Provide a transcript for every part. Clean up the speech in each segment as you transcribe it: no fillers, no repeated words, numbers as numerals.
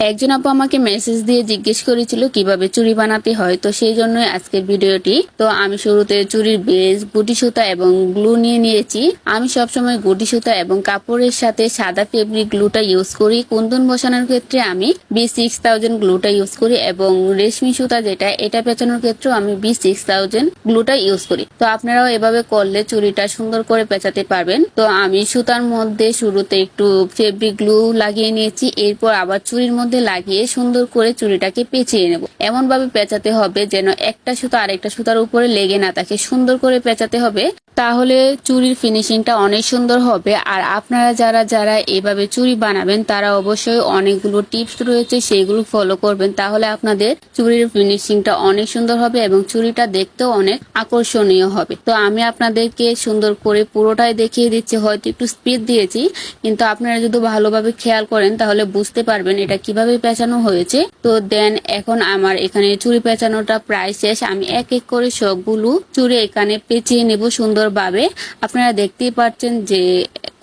একজন আপু আমাকে মেসেজ দিয়ে জিজ্ঞেস করেছিল কিভাবে চুড়ি বানাতে হয়, তো সেই জন্যই আজকের ভিডিওটি। তো আমি শুরুতে চুড়ির বেস, গুটি সুতা এবং গ্লু নিয়ে নিয়েছি। আমি সবসময় গুটি সুতা এবং কাপড়ের সাথে সাদা ফেব্রিক গ্লুটা ইউজ করি। কুন্দন বসানোর ক্ষেত্রে আমি B6000 গ্লুটা ইউজ করি এবং রেশমি সুতা যেটা এটা পেঁচানোর ক্ষেত্রেও আমি B6000 গ্লুটা ইউজ করি। তো আপনারাও এভাবে করলে চুড়িটা সুন্দর করে পেঁচাতে পারবেন। তো আমি সুতার মধ্যে শুরুতে একটু ফেব্রিক গ্লু লাগিয়ে নিয়েছি, এরপর আবার চুড়ির মধ্যে লাগিয়ে সুন্দর করে চুড়িটাকে পেঁচিয়ে নেব। এমন ভাবে পেঁচাতে হবে যেন একটা সুতা আরেকটা সুতার উপরে লেগে না থাকে, সুন্দর করে পেঁচাতে হবে, তাহলে চুড়ির ফিনিশিংটা অনেক সুন্দর হবে। আর আপনারা যারা যারা এভাবে চুড়ি বানাবেন তারা অবশ্যই অনেকগুলো টিপস রয়েছে, সেইগুলো ফলো করবেন, তাহলে আপনাদের চুড়ির ফিনিশিংটা অনেক সুন্দর হবে এবং চুড়িটা দেখতেও অনেক আকর্ষণীয় হবে। তো আমি আপনাদেরকে সুন্দর করে পুরোটাই দেখিয়ে দিচ্ছি, হয়তো একটু স্পিড দিয়েছি, কিন্তু আপনারা যদি ভালোভাবে খেয়াল করেন তাহলে বুঝতে পারবেন এটা কিভাবে পেঁচানো হয়েছে। তো দেন এখন আমার এখানে চুড়ি পেঁচানোটা প্রায় শেষ। আমি এক এক করে সবগুলো চুড়ি এখানে পেঁচিয়ে নেব সুন্দরভাবে। আপনারা দেখতেই পাচ্ছেন যে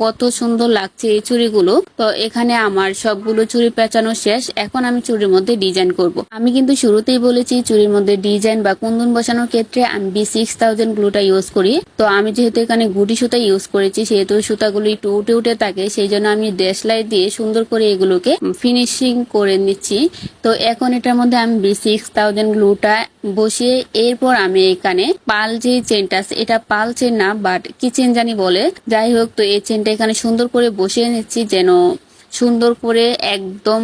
কত সুন্দর লাগছে এই চুড়িগুলো। তো এখানে আমার সবগুলো চুড়ি পেঁচানো শেষ। এখন আমি চুড়ির মধ্যে ডিজাইন করব। আমি কিন্তু শুরুতেই বলেছি চুড়ির মধ্যে ডিজাইন বা কুন্দন বসানোর ক্ষেত্রে আমি B6000 গ্লুটা ইউজ করি। তো আমি যেহেতু এখানে গুটি সুতা ইউজ করেছি সেহেতু সুতাগুলো একটু উঠে উঠে থাকে, সেই জন্য আমি দেশলাই দিয়ে সুন্দর করে এগুলোকে ফিনিশিং করে নিচ্ছি। তো এখন এটার মধ্যে আমি B6000 গ্লুটা বসিয়ে এরপর আমি এখানে পাল যে চেনটা আছে, এটা পাল চেন না বাট কি চেন জানি বলে, যাই হোক, তো এই চেনটা এখানে সুন্দর করে বসিয়ে নিচ্ছি যেন সুন্দর করে একদম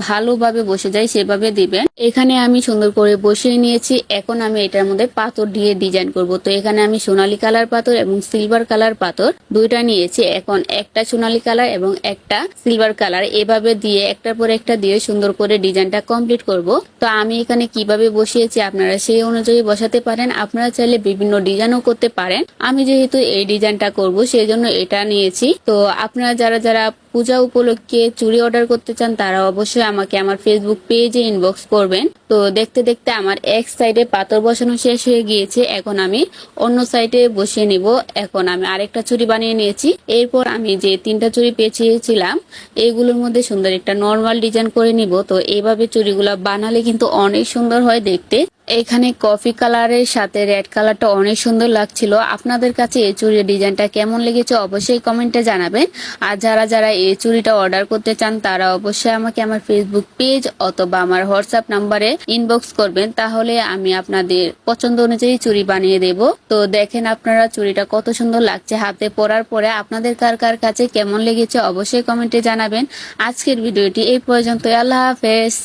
ভালোভাবে বসে যায় সেভাবে দিবেন। এখানে আমি সুন্দর করে বসিয়ে নিয়েছি। এখন আমি এটার মধ্যে পাথর দিয়ে ডিজাইন করব। তো এখানে আমি সোনালী কালার পাথর এবং সিলভার কালার পাথর দুইটা নিয়েছি। এখন একটা সোনালী কালার এবং একটা সিলভার কালার এভাবে দিয়ে একটার পর একটা দিয়ে সুন্দর করে ডিজাইনটা কমপ্লিট করব। তো আমি এখানে কিভাবে বসিয়েছি আপনারা সেই অনুযায়ী বসাতে পারেন। আপনারা চাইলে বিভিন্ন ডিজাইনও করতে পারেন। আমি যেহেতু এই ডিজাইনটা করব সেই জন্য এটা নিয়েছি। তো আপনারা যারা যারা পূজা উপলক্ষে চুড়ি অর্ডার করতে চান তারা অবশ্যই আমাকে আমার ফেসবুক পেজে ইনবক্স করবেন। তো দেখতে দেখতে আমার এক সাইডে পাথর বসানো শেষ হয়ে গিয়েছে, এখন আমি অন্য সাইডে বসিয়ে নিব। এখন আমি আরেকটা চুড়ি বানিয়ে নিয়েছি। এরপর আমি যে তিনটা চুড়ি পেঁচিয়েছিলাম এইগুলোর মধ্যে সুন্দর একটা নর্মাল ডিজাইন করে নিব। তো এইভাবে চুড়িগুলো বানালে কিন্তু অনেক সুন্দর হয় দেখতে। এখানে কফি কালারের সাথে রেড কালারটা অনেক সুন্দর লাগছিল। আপনাদের কাছে এই চুড়ির ডিজাইনটা কেমন লেগেছে অবশ্যই কমেন্টে জানাবেন। আর যারা যারা এই চুড়িটা অর্ডার করতে চান তারা অবশ্যই আমাকে আমার ফেসবুক পেজ অথবা আমার হোয়াটসঅ্যাপ নাম্বারে ইনবক্স করবেন, তাহলে আমি আপনাদের পছন্দ অনুযায়ী চুড়ি বানিয়ে দেব। তো দেখেন আপনারা চুড়িটা কত সুন্দর লাগছে হাতে পরার পরে। আপনাদের কার কার কাছে কেমন লেগেছে অবশ্যই কমেন্টে জানাবেন। আজকের ভিডিওটি এই পর্যন্ত। আল্লাহ হাফেজ।